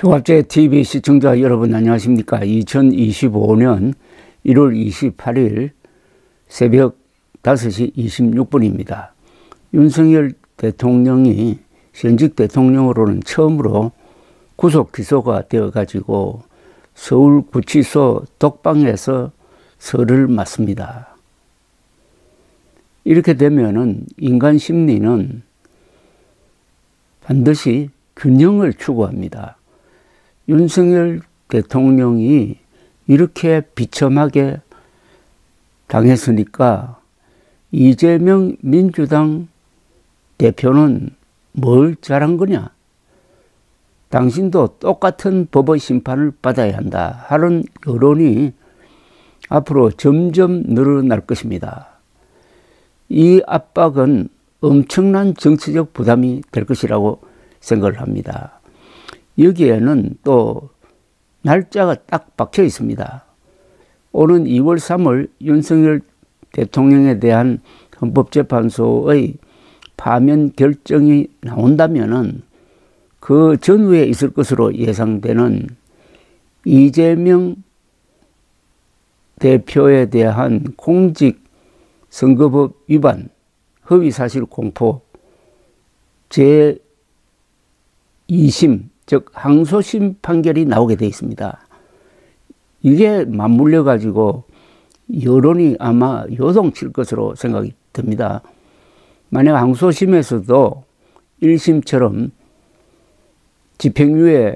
종합제 TV 시청자 여러분 안녕하십니까. 2025년 1월 28일 새벽 5시 26분입니다. 윤석열 대통령이 현직 대통령으로는 처음으로 구속 기소가 되어가지고 서울구치소 독방에서 설을 맞습니다. 이렇게 되면은 인간 심리는 반드시 균형을 추구합니다. 윤석열 대통령이 이렇게 비참하게 당했으니까 이재명 민주당 대표는 뭘 잘한 거냐? 당신도 똑같은 법의 심판을 받아야 한다 하는 여론이 앞으로 점점 늘어날 것입니다. 이 압박은 엄청난 정치적 부담이 될 것이라고 생각을 합니다. 여기에는 또 날짜가 딱 박혀 있습니다. 오는 2월 3월 윤석열 대통령에 대한 헌법재판소의 파면 결정이 나온다면은 그 전후에 있을 것으로 예상되는 이재명 대표에 대한 공직선거법 위반, 허위사실 공포, 제2심, 즉 항소심 판결이 나오게 되어 있습니다. 이게 맞물려 가지고 여론이 아마 요동칠 것으로 생각이 듭니다. 만약 항소심에서도 1심처럼 집행유예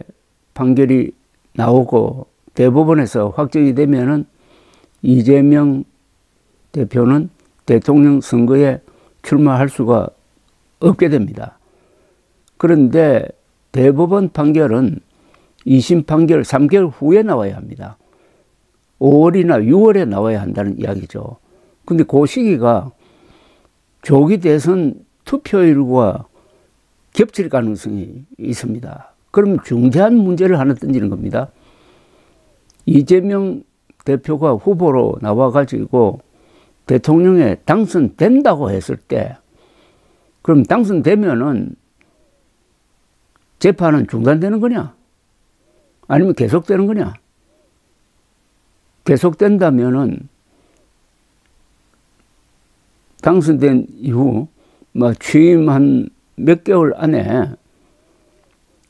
판결이 나오고 대법원에서 확정이 되면은 이재명 대표는 대통령 선거에 출마할 수가 없게 됩니다. 그런데 대법원 판결은 2심 판결 3개월 후에 나와야 합니다. 5월이나 6월에 나와야 한다는 이야기죠. 근데 그 시기가 조기 대선 투표일과 겹칠 가능성이 있습니다. 그럼 중대한 문제를 하나 던지는 겁니다. 이재명 대표가 후보로 나와가지고 대통령에 당선된다고 했을 때, 그럼 당선되면은 재판은 중단되는 거냐? 아니면 계속되는 거냐? 계속된다면은 당선된 이후 취임 한 몇 개월 안에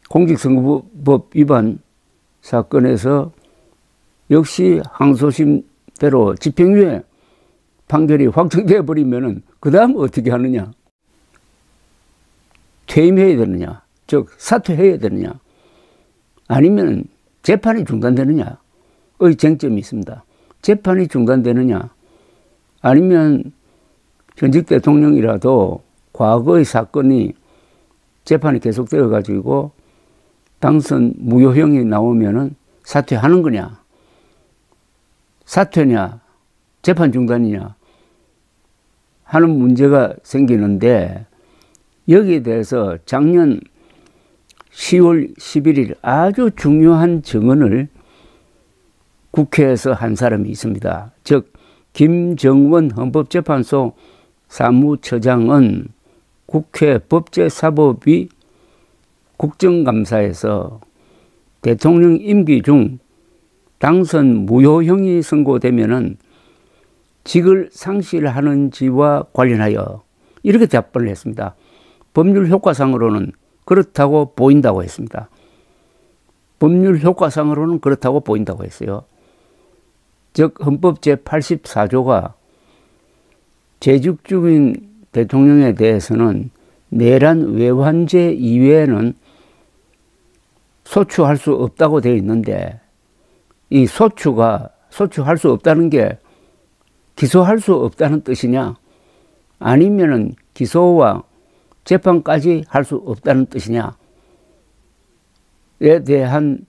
공직선거법 위반 사건에서 역시 항소심대로 집행유예 판결이 확정되어 버리면은 그 다음 어떻게 하느냐? 퇴임해야 되느냐? 즉 사퇴해야 되느냐? 아니면 재판이 중단되느냐의 쟁점이 있습니다. 재판이 중단되느냐? 아니면 현직 대통령이라도 과거의 사건이 재판이 계속되어 가지고 당선 무효형이 나오면은 사퇴하는 거냐? 사퇴냐? 재판 중단이냐? 하는 문제가 생기는데, 여기에 대해서 작년 10월 11일 아주 중요한 증언을 국회에서 한 사람이 있습니다. 즉 김정원 헌법재판소 사무처장은 국회 법제사법위 국정감사에서 대통령 임기 중 당선 무효형이 선고되면은 직을 상실하는지와 관련하여 이렇게 답변을 했습니다. 법률 효과상으로는 그렇다고 보인다고 했습니다. 법률 효과상으로는 그렇다고 보인다고 했어요. 즉 헌법 제84조가 재직 중인 대통령에 대해서는 내란 외환죄 이외에는 소추할 수 없다고 되어 있는데, 이 소추할 수 없다는 게 기소할 수 없다는 뜻이냐, 아니면은 기소와 재판까지 할 수 없다는 뜻이냐에 대한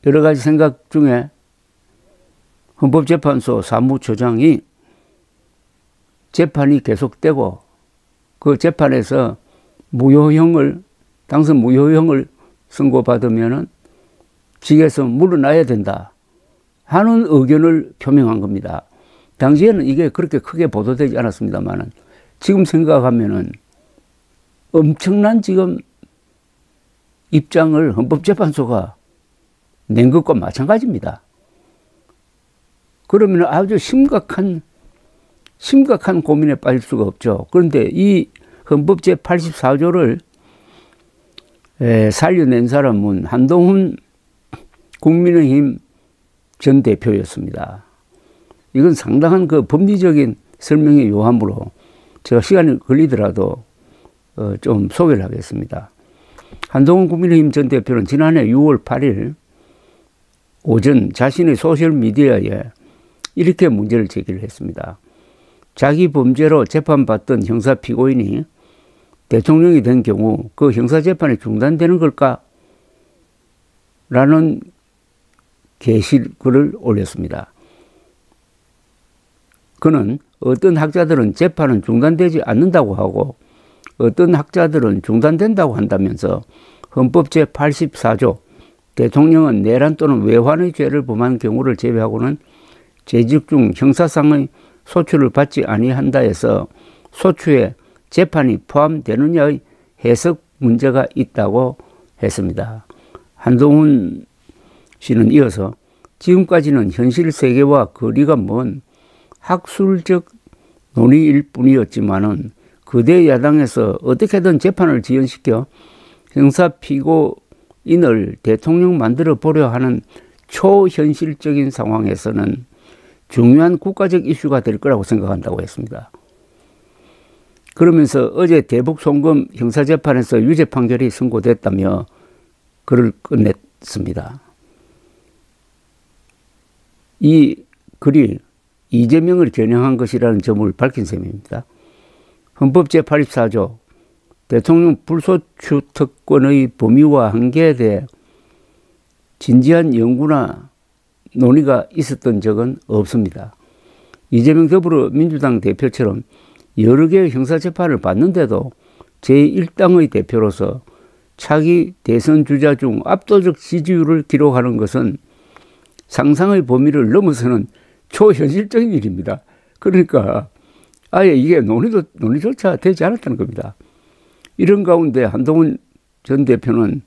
여러 가지 생각 중에 헌법재판소 사무처장이 재판이 계속되고 그 재판에서 당선 무효형을 선고받으면은 직에서 물러나야 된다 하는 의견을 표명한 겁니다. 당시에는 이게 그렇게 크게 보도되지 않았습니다만은 지금 생각하면은 엄청난 지금 입장을 헌법재판소가 낸 것과 마찬가지입니다. 그러면 아주 심각한 고민에 빠질 수가 없죠. 그런데 이 헌법 제84조를 살려낸 사람은 한동훈 국민의힘 전 대표였습니다. 이건 상당한 그 법리적인 설명의 요함으로 제가 시간이 걸리더라도 좀 소개를 하겠습니다. 한동훈 국민의힘 전 대표는 지난해 6월 8일 오전 자신의 소셜미디어에 이렇게 문제를 제기를 했습니다. 자기 범죄로 재판받던 형사 피고인이 대통령이 된 경우 그 형사재판이 중단되는 걸까? 라는 게시글을 올렸습니다. 그는 어떤 학자들은 재판은 중단되지 않는다고 하고 어떤 학자들은 중단된다고 한다면서 헌법 제84조 대통령은 내란 또는 외환의 죄를 범한 경우를 제외하고는 재직 중 형사상의 소추를 받지 아니한다 해서 소추에 재판이 포함되느냐의 해석 문제가 있다고 했습니다. 한동훈 씨는 이어서 지금까지는 현실 세계와 거리가 먼 학술적 논의일 뿐이었지만은 그대 야당에서 어떻게든 재판을 지연시켜 형사 피고인을 대통령 만들어 보려 하는 초현실적인 상황에서는 중요한 국가적 이슈가 될 거라고 생각한다고 했습니다. 그러면서 어제 대북 송금 형사재판에서 유죄 판결이 선고됐다며 글을 끝냈습니다. 이 글이 이재명을 겨냥한 것이라는 점을 밝힌 셈입니다. 헌법 제84조 대통령 불소추 특권의 범위와 한계에 대해 진지한 연구나 논의가 있었던 적은 없습니다. 이재명 더불어민주당 대표처럼 여러 개의 형사재판을 받는데도 제1당의 대표로서 차기 대선 주자 중 압도적 지지율을 기록하는 것은 상상의 범위를 넘어서는 초현실적인 일입니다. 그러니까 아예 이게 논의조차 되지 않았다는 겁니다. 이런 가운데 한동훈 전 대표는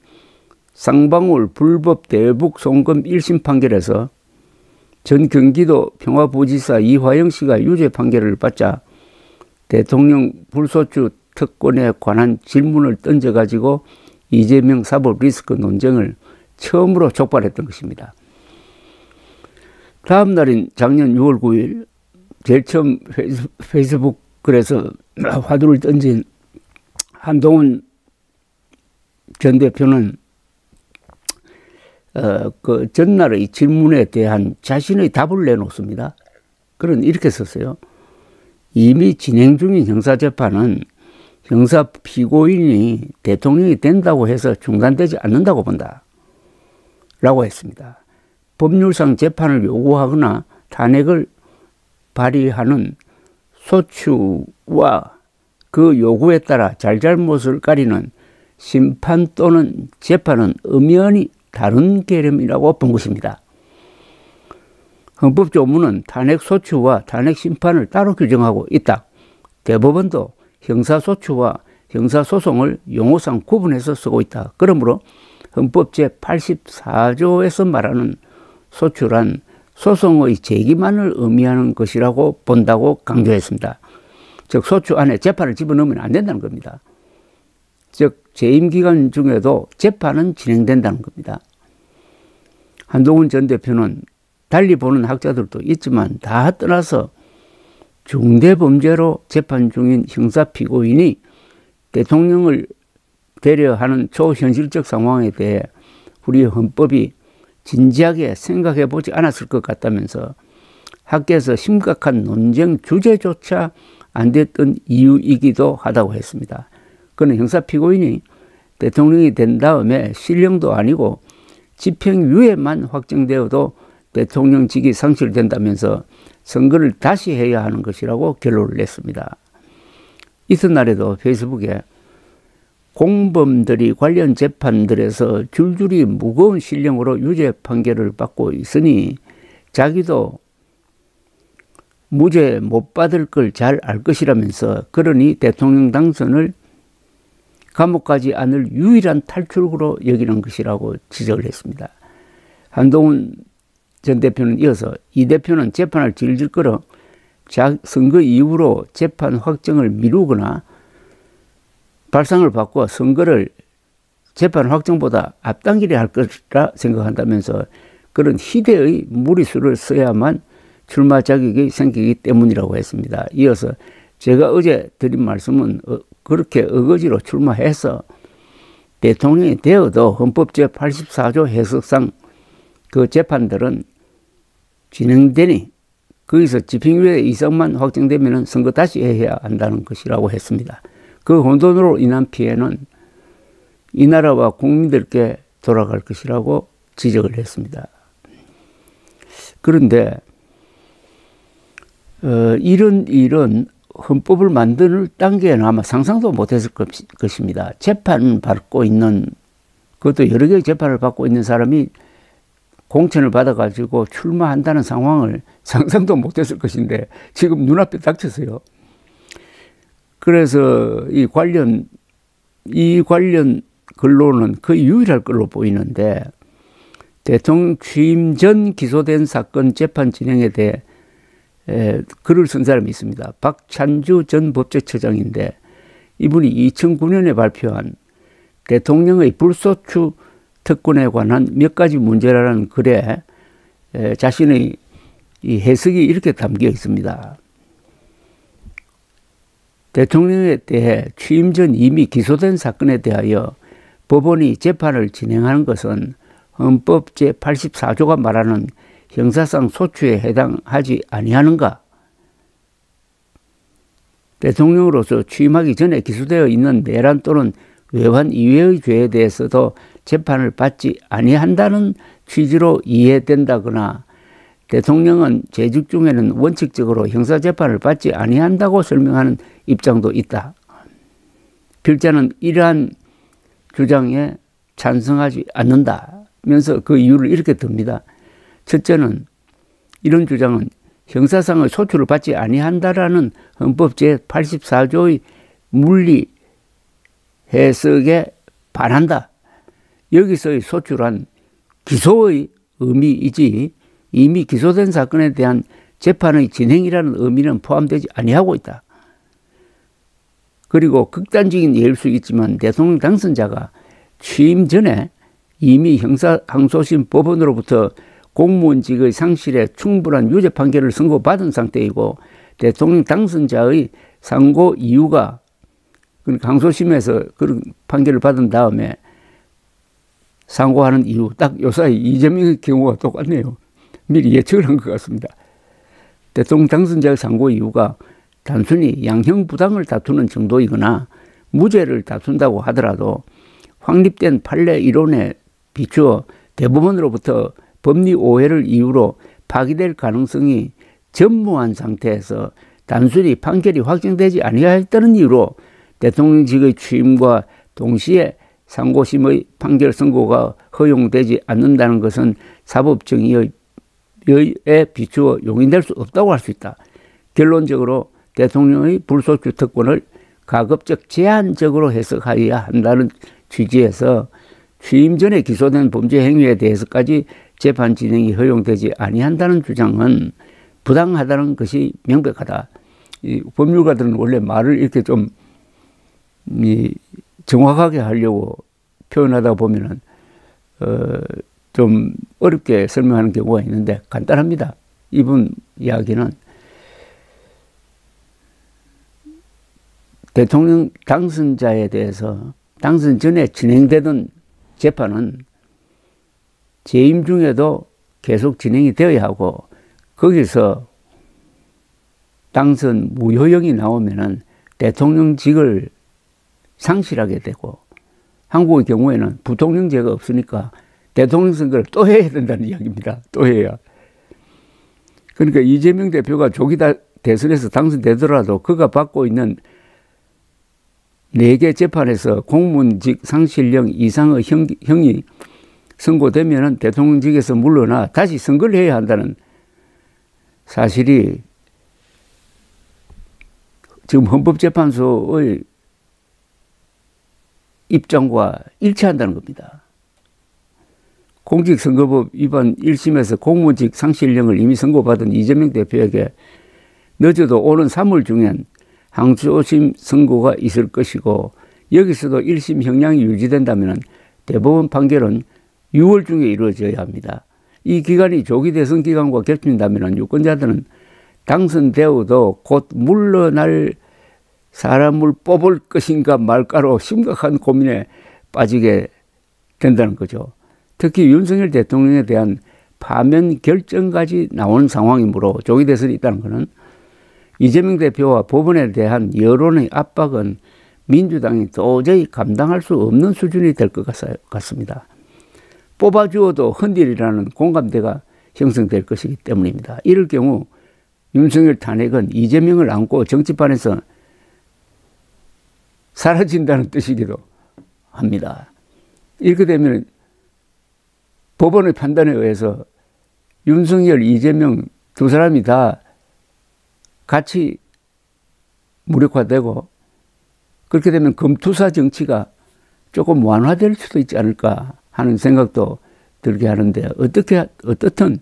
쌍방울 불법 대북 송금 1심 판결에서 전 경기도 평화부지사 이화영 씨가 유죄 판결을 받자 대통령 불소추 특권에 관한 질문을 던져가지고 이재명 사법 리스크 논쟁을 처음으로 촉발했던 것입니다. 다음 날인 작년 6월 9일 제일 처음 페이스북 글에서 화두를 던진 한동훈 전 대표는 그 전날의 질문에 대한 자신의 답을 내놓습니다. 그는 이렇게 썼어요. 이미 진행 중인 형사재판은 형사 피고인이 대통령이 된다고 해서 중단되지 않는다고 본다. 라고 했습니다. 법률상 재판을 요구하거나 탄핵을 발의하는 소추와 그 요구에 따라 잘잘못을 가리는 심판 또는 재판은 엄연히 다른 개념이라고 본 것입니다. 헌법조문은 탄핵소추와 탄핵심판을 따로 규정하고 있다. 대법원도 형사소추와 형사소송을 용어상 구분해서 쓰고 있다. 그러므로 헌법 제84조에서 말하는 소추란 소송의 제기만을 의미하는 것이라고 본다고 강조했습니다. 즉 소추 안에 재판을 집어넣으면 안 된다는 겁니다. 즉 재임 기간 중에도 재판은 진행된다는 겁니다. 한동훈 전 대표는 달리 보는 학자들도 있지만 다 떠나서 중대범죄로 재판 중인 형사 피고인이 대통령을 되려 하는 초현실적 상황에 대해 우리 헌법이 진지하게 생각해 보지 않았을 것 같다면서 학계에서 심각한 논쟁 주제조차 안 됐던 이유이기도 하다고 했습니다. 그는 형사 피고인이 대통령이 된 다음에 실형도 아니고 집행유예만 확정되어도 대통령직이 상실된다면서 선거를 다시 해야 하는 것이라고 결론을 냈습니다. 이튿날에도 페이스북에 공범들이 관련 재판들에서 줄줄이 무거운 실형으로 유죄 판결을 받고 있으니 자기도 무죄 못 받을 걸 잘 알 것이라면서 그러니 대통령 당선을 감옥 가지 않을 유일한 탈출구로 여기는 것이라고 지적을 했습니다. 한동훈 전 대표는 이어서 이 대표는 재판을 질질 끌어 선거 이후로 재판 확정을 미루거나 발상을 바꿔 선거를 재판 확정보다 앞당기려 할 것이라 생각한다면서 그런 희대의 무리수를 써야만 출마 자격이 생기기 때문이라고 했습니다. 이어서 제가 어제 드린 말씀은 그렇게 어거지로 출마해서 대통령이 되어도 헌법 제84조 해석상 그 재판들은 진행되니 거기서 집행유예 이상만 확정되면 선거 다시 해야 한다는 것이라고 했습니다. 그 혼돈으로 인한 피해는 이 나라와 국민들께 돌아갈 것이라고 지적을 했습니다. 그런데 이런 일은 헌법을 만드는 단계에는 아마 상상도 못했을 것입니다. 재판받고 있는, 그것도 여러 개의 재판을 받고 있는 사람이 공천을 받아가지고 출마한다는 상황을 상상도 못했을 것인데 지금 눈앞에 닥쳤어요. 그래서 이 관련 근로는 거의 유일할 걸로 보이는데 대통령 취임 전 기소된 사건 재판 진행에 대해 글을 쓴 사람이 있습니다. 박찬주 전 법제처장인데 이분이 2009년에 발표한 대통령의 불소추 특권에 관한 몇 가지 문제라는 글에 자신의 이 해석이 이렇게 담겨 있습니다. 대통령에 대해 취임 전 이미 기소된 사건에 대하여 법원이 재판을 진행하는 것은 헌법 제84조가 말하는 형사상 소추에 해당하지 아니하는가? 대통령으로서 취임하기 전에 기소되어 있는 내란 또는 외환 이외의 죄에 대해서도 재판을 받지 아니한다는 취지로 이해된다거나 대통령은 재직 중에는 원칙적으로 형사재판을 받지 아니한다고 설명하는 입장도 있다. 필자는 이러한 주장에 찬성하지 않는다면서 그 이유를 이렇게 듭니다. 첫째는 이런 주장은 형사상의 소추를 받지 아니한다라는 헌법 제84조의 물리 해석에 반한다. 여기서의 소추란 기소의 의미이지 이미 기소된 사건에 대한 재판의 진행이라는 의미는 포함되지 아니하고 있다. 그리고 극단적인 예일 수 있지만 대통령 당선자가 취임 전에 이미 형사항소심 법원으로부터 공무원직의 상실에 충분한 유죄 판결을 선고받은 상태이고 대통령 당선자의 상고 이유가 그러니까 항소심에서 그런 판결을 받은 다음에 상고하는 이유 딱 요사이 이재명의 경우가 똑같네요. 미리 예측을 한 것 같습니다. 대통령 당선자의 상고 이유가 단순히 양형부당을 다투는 정도이거나 무죄를 다툰다고 하더라도 확립된 판례 이론에 비추어 대법원으로부터 법리 오해를 이유로 파기될 가능성이 전무한 상태에서 단순히 판결이 확정되지 아니하였다는 이유로 대통령직의 취임과 동시에 상고심의 판결 선고가 허용되지 않는다는 것은 사법정의에 비추어 용인될 수 없다고 할 수 있다. 결론적으로 대통령의 불소추 특권을 가급적 제한적으로 해석하여야 한다는 취지에서 취임 전에 기소된 범죄 행위에 대해서까지 재판 진행이 허용되지 아니한다는 주장은 부당하다는 것이 명백하다. 이 법률가들은 원래 말을 이렇게 좀 정확하게 하려고 표현하다 보면은 좀 어렵게 설명하는 경우가 있는데 간단합니다. 이분 이야기는 대통령 당선자에 대해서 당선 전에 진행되던 재판은 재임 중에도 계속 진행이 되어야 하고 거기서 당선 무효형이 나오면은 대통령직을 상실하게 되고 한국의 경우에는 부통령제가 없으니까 대통령 선거를 또 해야 된다는 이야기입니다. 또 해야. 그러니까 이재명 대표가 조기 대선에서 당선되더라도 그가 받고 있는 4개 재판에서 공무원직 상실령 이상의 형이 선고되면 대통령직에서 물러나 다시 선거를 해야 한다는 사실이 지금 헌법재판소의 입장과 일치한다는 겁니다. 공직선거법 위반 1심에서 공무직 상실령을 이미 선고받은 이재명 대표에게 늦어도 오는 3월 중엔 항소심 선고가 있을 것이고, 여기서도 1심 형량이 유지된다면 대법원 판결은 6월 중에 이루어져야 합니다. 이 기간이 조기 대선 기간과 겹친다면 유권자들은 당선되어도 곧 물러날 사람을 뽑을 것인가 말까로 심각한 고민에 빠지게 된다는 거죠. 특히 윤석열 대통령에 대한 파면 결정까지 나온 상황이므로 조기 대선이 있다는 것은 이재명 대표와 법원에 대한 여론의 압박은 민주당이 도저히 감당할 수 없는 수준이 될 것 같습니다. 뽑아주어도 헌딜이라는 공감대가 형성될 것이기 때문입니다. 이럴 경우 윤석열 탄핵은 이재명을 안고 정치판에서 사라진다는 뜻이기도 합니다. 이렇게 되면 법원의 판단에 의해서 윤석열, 이재명 두 사람이 다 같이 무력화되고, 그렇게 되면 검투사 정치가 조금 완화될 수도 있지 않을까 하는 생각도 들게 하는데, 어떻든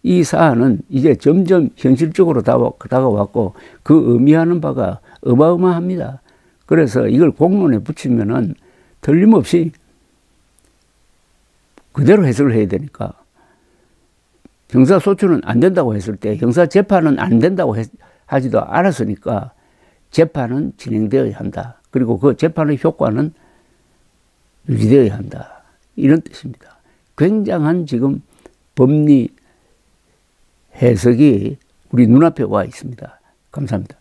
이 사안은 이제 점점 현실적으로 다가왔고 그 의미하는 바가 어마어마합니다. 그래서 이걸 공론에 붙이면은 틀림없이 그대로 해석을 해야 되니까, 형사소추는 안 된다고 했을 때 형사재판은 안 된다고 하지도 않았으니까 재판은 진행되어야 한다. 그리고 그 재판의 효과는 유지되어야 한다. 이런 뜻입니다. 굉장한 지금 법리 해석이 우리 눈앞에 와 있습니다. 감사합니다.